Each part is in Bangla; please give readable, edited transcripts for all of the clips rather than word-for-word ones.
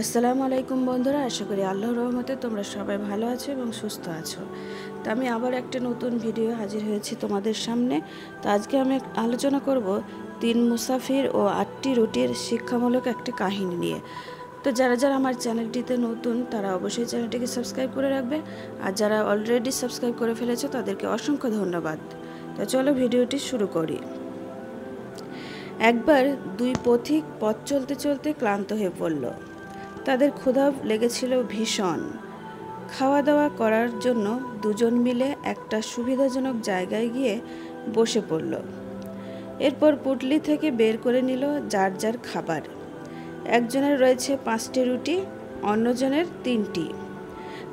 আসসালামু আলাইকুম বন্ধুরা, আশা করি আল্লাহর রহমতে তোমরা সবাই ভালো আছো এবং সুস্থ আছো। তো আমি আবার একটা নতুন ভিডিও হাজির হয়েছি তোমাদের সামনে। তো আজকে আমি আলোচনা করব 3 মুসাফির ও 8টি রুটির শিক্ষামূলক একটা কাহিনী নিয়ে। তো যারা যারা আমার চ্যানেলটিতে নতুন তারা অবশ্যই চ্যানেলটিকে সাবস্ক্রাইব করে রাখবে, আর যারা অলরেডি সাবস্ক্রাইব করে ফেলেছো তাদেরকে অসংখ্য ধন্যবাদ। তো চলো ভিডিওটি শুরু করি। একবার দুই পথিক পথ চলতে চলতে ক্লান্ত হয়ে পড়ল। তাদের ক্ষুধা লেগেছিল ভীষণ। খাওয়া দাওয়া করার জন্য দুজন মিলে একটা সুবিধাজনক জায়গায় গিয়ে বসে পড়ল। এরপর পুটলি থেকে বের করে নিল যার যার খাবার। একজনের রয়েছে 5টি রুটি, অন্যজনের 3টি।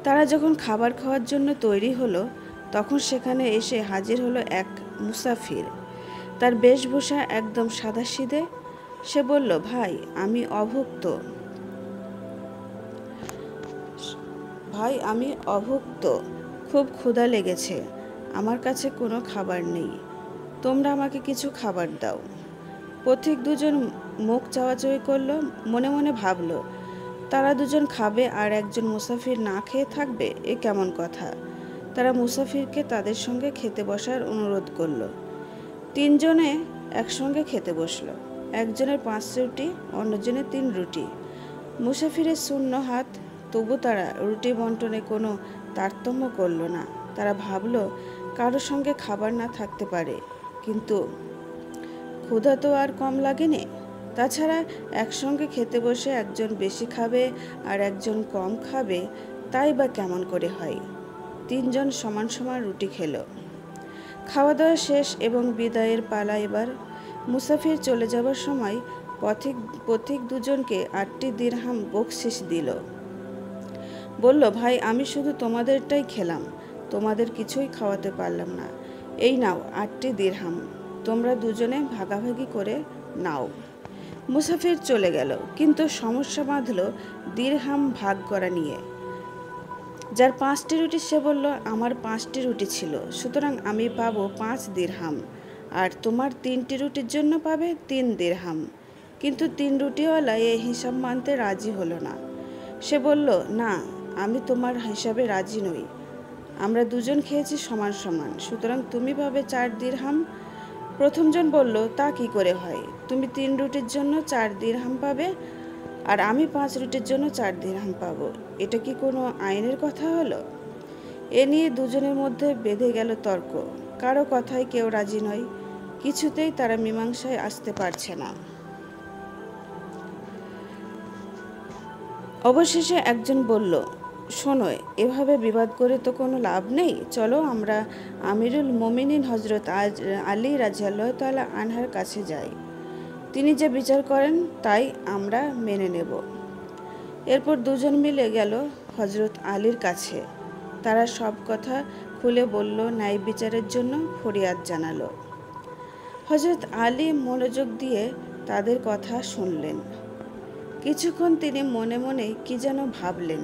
তারা যখন খাবার খাওয়ার জন্য তৈরি হলো তখন সেখানে এসে হাজির হলো এক মুসাফির। তার বেশভূষা একদম সাদাসিধে। সে বলল, ভাই আমি অভুক্ত, খুব ক্ষুধা লেগেছে, আমার কাছে কোনো খাবার নেই, তোমরা আমাকে কিছু খাবার দাও। পথিক দুজন মুখ চাওয়াচাওয়ি করলো, মনে মনে ভাবলো তারা দুজন খাবে আর একজন মুসাফির না খেয়ে থাকবে, এ কেমন কথা। তারা মুসাফিরকে তাদের সঙ্গে খেতে বসার অনুরোধ করলো। 3 জনে একসঙ্গে খেতে বসলো। একজনের 5 রুটি, অন্যজনের 3 রুটি। মুসাফিরের শূন্য হাত, তবু তারা রুটি বন্টনে কোনো তারতম্য করল না। তারা ভাবল কারো সঙ্গে খাবার না থাকতে পারে, কিন্তু ক্ষুধা তো আর কম লাগেনি। তাছাড়া একসঙ্গে খেতে বসে একজন বেশি খাবে আর একজন কম খাবে, তাই বা কেমন করে হয়। 3 জন সমান সমান রুটি খেলো। খাওয়া দাওয়া শেষ এবং বিদায়ের পালা এবার। মুসাফির চলে যাবার সময় পথিক দুজনকে 8টি দিরহাম বকশিশ দিল। বলল, ভাই আমি শুধু তোমাদেরটাই খেলাম, তোমাদের কিছুই খাওয়াতে পারলাম না। এই নাও 8টি দিরহাম, তোমরা দুজনে ভাগাভাগি করে নাও। মুসাফির চলে গেল, কিন্তু সমস্যা বাঁধল দিরহাম ভাগ করা নিয়ে। যার 5টি রুটি সে বলল, আমার 5টি রুটি ছিল, সুতরাং আমি পাবো 5 দিরহাম, আর তোমার 3টি রুটির জন্য পাবে 3 দিরহাম। কিন্তু 3 রুটিওয়ালা এই হিসাব মানতে রাজি হলো না। সে বলল, না, আমি তোমার হিসাবে রাজি নই, আমরা দুজন খেয়েছি সমান সমান, সুতরাং তুমি পাবে 4 দিরহাম। প্রথমজন বলল, তা কি করে হয়, তুমি 3 রুটির জন্য 4 দিরহাম পাবে আর আমি 5 রুটির জন্য 4 দিরহাম পাবো, এটা কি কোনো আইনের কথা হলো? এ নিয়ে দুজনের মধ্যে বেঁধে গেল তর্ক। কারো কথায় কেউ রাজি নয়, কিছুতেই তারা মীমাংসায় আসতে পারছে না। অবশেষে একজন বলল, শোনো, এভাবে বিবাদ করে তো কোনো লাভ নেই, চলো আমরা আমিরুল মোমিনিন হজরত আলী রাদিয়াল্লাহু তাআলা আনহার কাছে যাই, তিনি যে বিচার করেন তাই আমরা মেনে নেব। এরপর দুজন মিলে গেল হজরত আলীর কাছে। তারা সব কথা খুলে বলল, ন্যায় বিচারের জন্য ফরিয়াদ জানালো। হজরত আলী মনোযোগ দিয়ে তাদের কথা শুনলেন। কিছুক্ষণ তিনি মনে মনে কি যেন ভাবলেন,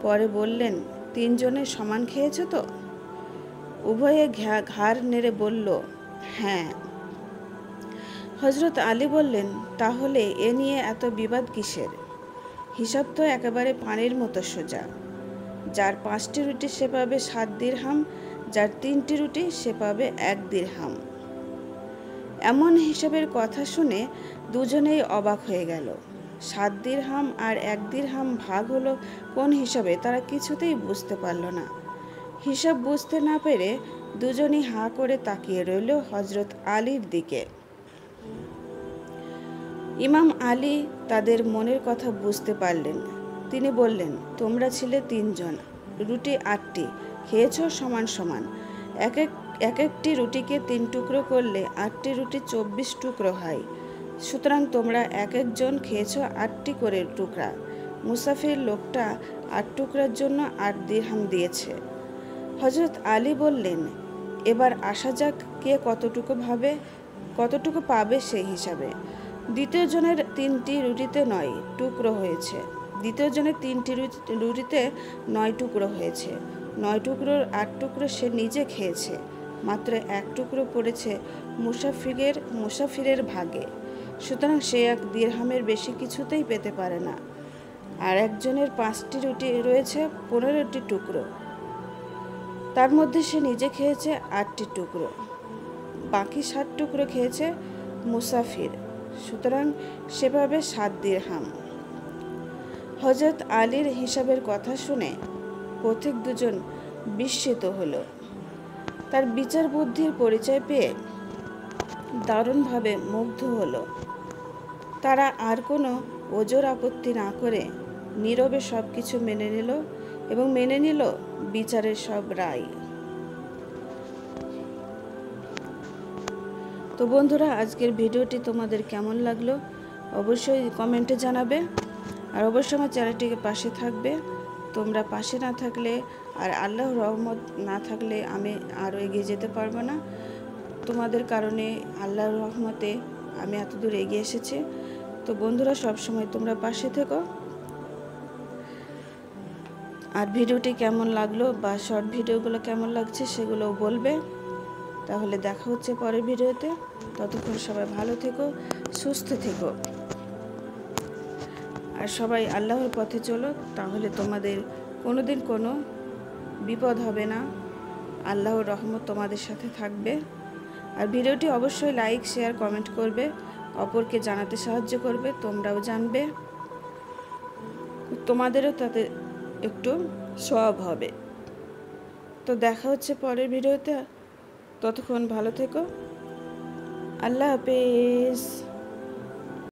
পরে বললেন, 3 জনে সমান খেয়েছ তো? উভয়ে ঘাড় নেড়ে বলল, হ্যাঁ। হজরত আলী বললেন, তাহলে এ নিয়ে এত বিবাদ কিসের? হিসাব তো একেবারে পানির মতো সোজা। যার 5টি রুটি সে পাবে 7 দিরহাম, যার 3টি রুটি সে পাবে 1 দিরহাম। এমন হিসাবের কথা শুনে দুজনেই অবাক হয়ে গেল। 7 দিরহাম আর 1 দিরহাম ভাগ হলো কোন হিসাবে তারা কিছুতেই বুঝতে পারল না। হিসাব বুঝতে না পেরে দুজনই হাঁ করে তাকিয়ে রইল হজরত আলীর দিকে। ইমাম আলী তাদের মনের কথা বুঝতে পারলেন। তিনি বললেন, তোমরা ছিলে 3 জন, রুটি 8টি, খেয়েছ সমান সমান। একটি রুটিকে 3 টুকরো করলে 8টি রুটি 24 টুকরো হয়, সুতরাং তোমরা একজন খেয়েছ 8টি করে টুকরা। মুসাফির লোকটা 8 টুকরার জন্য 8 দিরহাম দিয়েছে। হজরত আলী বললেন, এবার আসা যাক কে কতটুকু পাবে সেই হিসাবে। দ্বিতীয় জনের 3টি রুটিতে 9 টুকরো হয়েছে। দ্বিতীয় জনের 3টি রুটিতে 9 টুকরো হয়েছে। 9 টুকরোর 8 টুকরো সে নিজে খেয়েছে, মাত্র 1 টুকরো পড়েছে মুসাফিরের ভাগে, সুতরাং সে 1 দিরহামের বেশি কিছুতেই পেতে পারে না। আর একজনের 5টি রুটি রয়েছে 15টি টুকরো, তার মধ্যে সে নিজে খেয়েছে 8টি টুকরো, বাকি 7 টুকরো খেয়েছে মুসাফির, সুতরাং সেভাবে 7 দিরহাম। হযরত আলীর হিসাবের কথা শুনে পথিক দুজন বিস্মিত হলো। তার বিচার বুদ্ধির পরিচয় পেয়ে দারুণভাবে মুগ্ধ হলো। তারা আর কোনো ওজর আপত্তি না করে নীরবে সব কিছু মেনে নিল এবং মেনে নিল বিচারের সব রায়। তো বন্ধুরা, আজকের ভিডিওটি তোমাদের কেমন লাগলো অবশ্যই কমেন্টে জানাবে, আর অবশ্যই আমার চ্যানেলটিকে পাশে থাকবে। তোমরা পাশে না থাকলে আর আল্লাহর রহমত না থাকলে আমি আরও এগিয়ে যেতে পারবো না। তোমাদের কারণে আল্লাহর রহমতে আমি এতদূর এগিয়ে এসেছি। তো বন্ধুরা, সব সময় তোমরা পাশে থেকো। আর ভিডিওটি কেমন লাগলো বা শর্ট ভিডিওগুলো কেমন লাগছে সেগুলোও বলবে। তাহলে দেখা হচ্ছে পরের ভিডিওতে। ততক্ষণ সবাই ভালো থেকো, সুস্থ থেকো, আর সবাই আল্লাহর পথে চলো, তাহলে তোমাদের কোনোদিন কোনো বিপদ হবে না। আল্লাহর রহমত তোমাদের সাথে থাকবে। আর ভিডিওটি অবশ্যই লাইক, শেয়ার, কমেন্ট করবে, অপরকে জানাতে সাহায্য করবে, তোমরাও জানবে, তোমাদেরও তাতে একটু সওয়াব হবে। তো দেখা হচ্ছে পরের ভিডিওতে। ততক্ষণ ভালো থেকো। আল্লাহ হাফেজ।